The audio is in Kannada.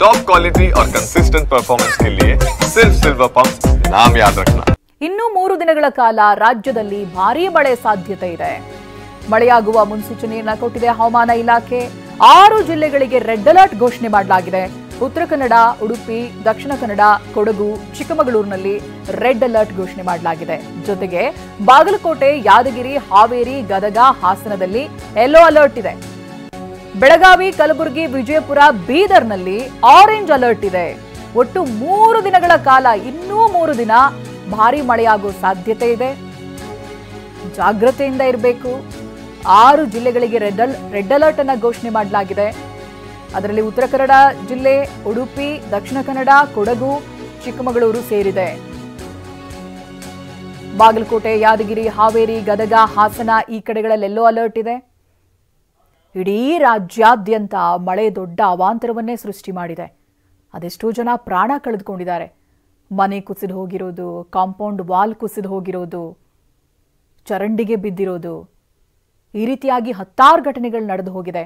टॉप क्वालिटी और कंसिस्टेंट परफॉर्मेंस के लिए सिर्फ सिल्वर पंप नाम याद रखना। ಇನ್ನು 3 ದಿನಗಳ ಕಾಲ ರಾಜ್ಯದಲ್ಲಿ ಭಾರೀ ಮಳೆ ಸಾಧ್ಯತೆ ಇದೆ. ಮಳೆಯಾಗುವ ಮುನ್ಸೂಚನೆಯನ್ನ ಕೊಟ್ಟಿದೆ ಹವಾಮಾನ ಇಲಾಖೆ. 6 ಜಿಲ್ಲೆಗಳಿಗೆ ರೆಡ್ ಅಲರ್ಟ್ ಘೋಷಣೆ ಮಾಡಲಾಗಿದೆ. ಉತ್ತರ ಕನ್ನಡ, ಉಡುಪಿ, ದಕ್ಷಿಣ ಕನ್ನಡ, ಕೊಡಗು, ಚಿಕ್ಕಮಗಳೂರಿನಲ್ಲಿ ರೆಡ್ ಅಲರ್ಟ್ ಘೋಷಣೆ ಮಾಡಲಾಗಿದೆ. ಜೊತೆಗೆ ಬಾಗಲಕೋಟೆ, ಯಾದಗಿರಿ, ಹಾವೇರಿ, ಗದಗ, ಹಾಸನದಲ್ಲಿ ಯೆಲ್ಲೋ ಅಲರ್ಟ್ ಇದೆ. ಬೆಳಗಾವಿ, ಕಲಬುರಗಿ, ವಿಜಯಪುರ, ಬೀದರ್ನಲ್ಲಿ ಆರೆಂಜ್ ಅಲರ್ಟ್ ಇದೆ. ಒಟ್ಟು 3 ದಿನಗಳ ಕಾಲ, ಇನ್ನೂ 3 ದಿನ ಭಾರೀ ಮಳೆಯಾಗುವ ಸಾಧ್ಯತೆ ಇದೆ. ಜಾಗೃತೆಯಿಂದ ಇರಬೇಕು. 6 ಜಿಲ್ಲೆಗಳಿಗೆ ರೆಡ್ ಅಲರ್ಟ್ ಅನ್ನು ಘೋಷಣೆ ಮಾಡಲಾಗಿದೆ. ಅದರಲ್ಲಿ ಉತ್ತರ ಕನ್ನಡ ಜಿಲ್ಲೆ, ಉಡುಪಿ, ದಕ್ಷಿಣ ಕನ್ನಡ, ಕೊಡಗು, ಚಿಕ್ಕಮಗಳೂರು ಸೇರಿದೆ. ಬಾಗಲಕೋಟೆ, ಯಾದಗಿರಿ, ಹಾವೇರಿ, ಗದಗ, ಹಾಸನ ಈ ಕಡೆಗಳಲ್ಲಿ ಯೆಲ್ಲೋ ಅಲರ್ಟ್ ಇದೆ. ಇಡೀ ರಾಜ್ಯಾದ್ಯಂತ ಮಳೆ ದೊಡ್ಡ ಅವಾಂತರವನ್ನೇ ಸೃಷ್ಟಿ ಮಾಡಿದೆ. ಅದೆಷ್ಟೋ ಜನ ಪ್ರಾಣ ಕಳೆದುಕೊಂಡಿದ್ದಾರೆ. ಮನೆ ಕುಸಿದು ಹೋಗಿರೋದು, ಕಾಂಪೌಂಡ್ ವಾಲ್ ಕುಸಿದು ಹೋಗಿರೋದು, ಚರಂಡಿಗೆ ಬಿದ್ದಿರೋದು, ಈ ರೀತಿಯಾಗಿ 10 ಘಟನೆಗಳು ನಡೆದು ಹೋಗಿದೆ.